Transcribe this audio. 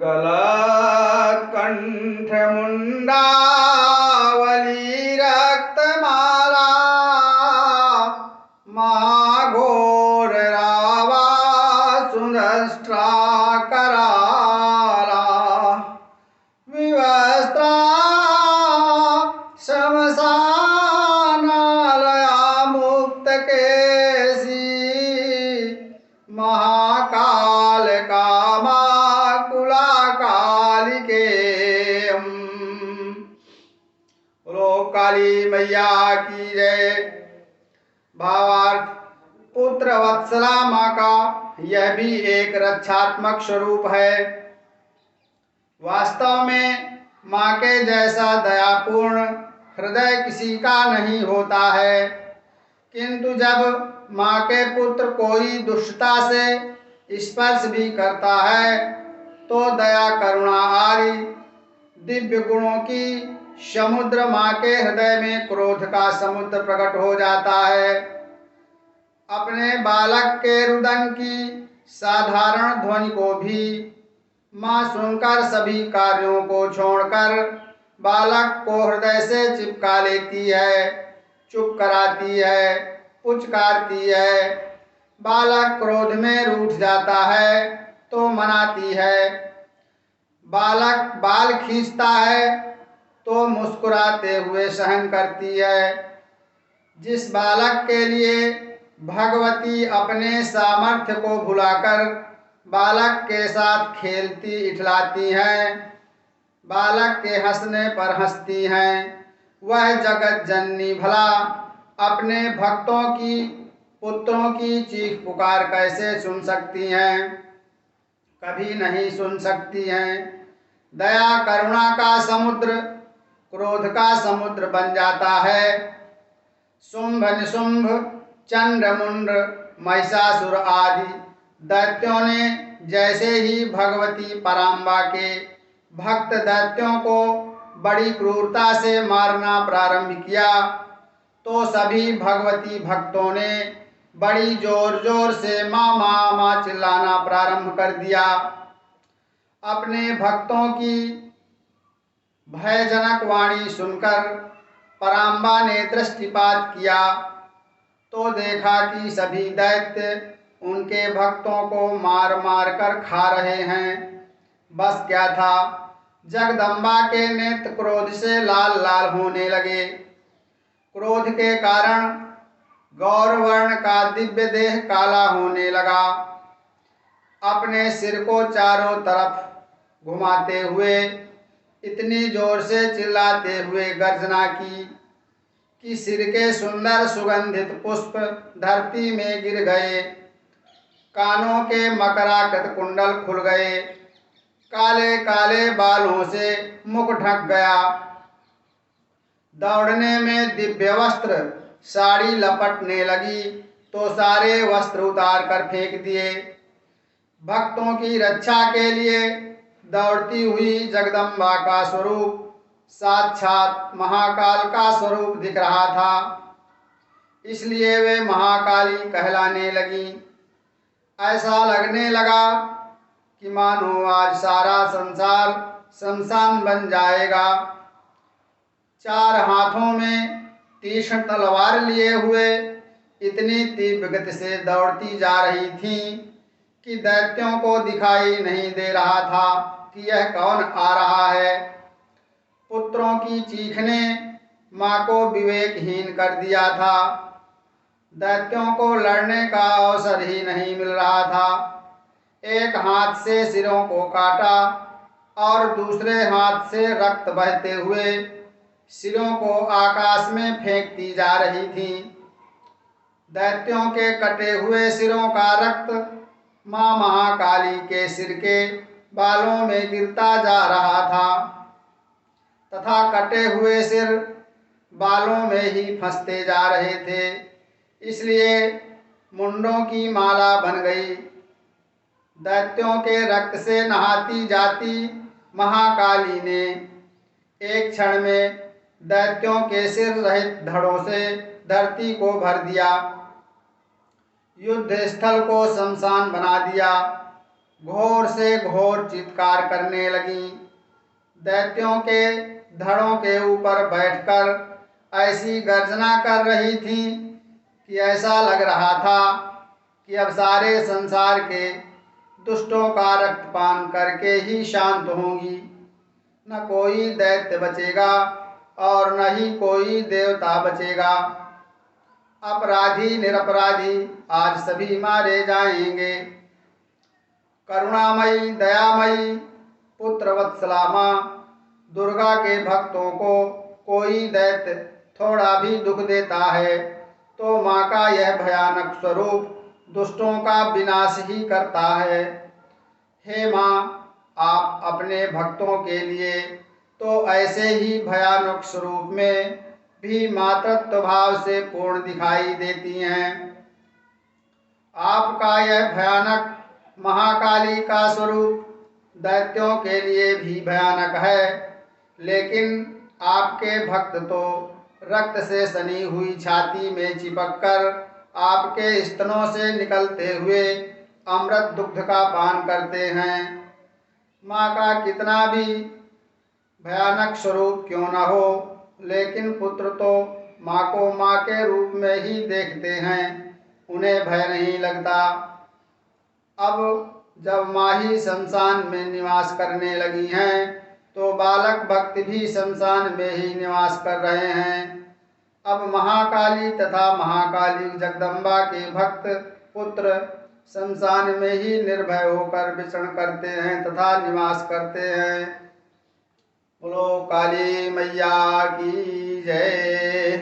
गलत कंठ मुंडावली रक्तमाला महाघोर रावा सुदष्ट्रा कराला विवस्त्रा शमशानालया मुक्त केसी महाकाल कामा कुला कालिके। लोक काली मैया की जय। भावार्थ, पुत्र वत्सला माँ का यह भी एक रक्षात्मक स्वरूप है। वास्तव में माँ के जैसा दयापूर्ण हृदय किसी का नहीं होता है, किंतु जब माँ के पुत्र कोई दुष्टता से स्पर्श भी करता है तो दया करुणा आदि दिव्य गुणों की समुद्र माँ के हृदय में क्रोध का समुद्र प्रकट हो जाता है। अपने बालक के रुदन की साधारण ध्वनि को भी माँ सुनकर सभी कार्यों को छोड़कर बालक को हृदय से चिपका लेती है, चुप कराती है, पुचकारती है। बालक क्रोध में रूठ जाता है तो मनाती है। बालक बाल खींचता है तो मुस्कुराते हुए सहन करती है। जिस बालक के लिए भगवती अपने सामर्थ्य को भुलाकर बालक के साथ खेलती इठलाती हैं, बालक के हंसने पर हंसती हैं, वह जगत जननी भला अपने भक्तों की पुत्रों की चीख पुकार कैसे सुन सकती हैं? कभी नहीं सुन सकती हैं। दया करुणा का समुद्र क्रोध का समुद्र बन जाता है। शुंभ निशुंभ चंद्रमुंड महिषासुर आदि दैत्यों ने जैसे ही भगवती पराम्बा के भक्त दैत्यों को बड़ी क्रूरता से मारना प्रारंभ किया तो सभी भगवती भक्तों ने बड़ी जोर जोर से माँ माँ माँ चिल्लाना प्रारंभ कर दिया। अपने भक्तों की भयजनक वाणी सुनकर पराम्बा ने दृष्टिपात किया तो देखा कि सभी दैत्य उनके भक्तों को मार मार कर खा रहे हैं। बस क्या था, जगदम्बा के नेत्र क्रोध से लाल लाल होने लगे। क्रोध के कारण गौरवर्ण का दिव्य देह काला होने लगा। अपने सिर को चारों तरफ घुमाते हुए इतनी जोर से चिल्लाते हुए गर्जना की कि सिर के सुंदर सुगंधित पुष्प धरती में गिर गए। कानों के मकराकृत कुंडल खुल गए। काले काले बालों से मुख ढक गया। दौड़ने में दिव्य वस्त्र साड़ी लपटने लगी तो सारे वस्त्र उतार कर फेंक दिए। भक्तों की रक्षा के लिए दौड़ती हुई जगदम्बा का स्वरूप साक्षात महाकाल का स्वरूप दिख रहा था, इसलिए वे महाकाली कहलाने लगी। ऐसा लगने लगा कि मानो आज सारा संसार शमशान बन जाएगा। चार हाथों में तीक्ष्ण तलवार लिए हुए इतनी तीव्र गति से दौड़ती जा रही थी कि दैत्यों को दिखाई नहीं दे रहा था कि यह कौन आ रहा है। पुत्रों की चीख ने माँ को विवेकहीन कर दिया था। दैत्यों को लड़ने का अवसर ही नहीं मिल रहा था। एक हाथ से सिरों को काटा और दूसरे हाथ से रक्त बहते हुए सिरों को आकाश में फेंकती जा रही थी। दैत्यों के कटे हुए सिरों का रक्त माँ महाकाली के सिर के बालों में गिरता जा रहा था तथा कटे हुए सिर बालों में ही फंसते जा रहे थे, इसलिए मुंडों की माला बन गई। दैत्यों के रक्त से नहाती जाती महाकाली ने एक क्षण में दैत्यों के सिर रहित धड़ों से धरती को भर दिया, युद्ध स्थल को शमशान बना दिया। घोर से घोर चित्कार करने लगीं। दैत्यों के धड़ों के ऊपर बैठकर ऐसी गर्जना कर रही थीं कि ऐसा लग रहा था कि अब सारे संसार के दुष्टों का रक्तपान करके ही शांत होंगी। न कोई दैत्य बचेगा और न ही कोई देवता बचेगा। अपराधी निरपराधी आज सभी मारे जाएंगे। करुणामयी दयामयी पुत्र वत्सला माँ, दुर्गा के भक्तों को कोई दैत्य थोड़ा भी दुख देता है तो माँ का यह भयानक स्वरूप दुष्टों का विनाश ही करता है। हे माँ, आप अपने भक्तों के लिए तो ऐसे ही भयानक स्वरूप में भी मातृत्व भाव से पूर्ण दिखाई देती हैं। आपका यह भयानक महाकाली का स्वरूप दैत्यों के लिए भी भयानक है, लेकिन आपके भक्त तो रक्त से सनी हुई छाती में चिपककर आपके स्तनों से निकलते हुए अमृत दुग्ध का पान करते हैं। माँ का कितना भी भयानक स्वरूप क्यों न हो, लेकिन पुत्र तो माँ को माँ के रूप में ही देखते हैं, उन्हें भय नहीं लगता। अब जब माँ ही शमशान में निवास करने लगी हैं तो बालक भक्त भी शमशान में ही निवास कर रहे हैं। अब महाकाली तथा महाकाली जगदम्बा के भक्त पुत्र शमशान में ही निर्भय होकर विचरण करते हैं तथा निवास करते हैं। बोलो काली मैया की जय।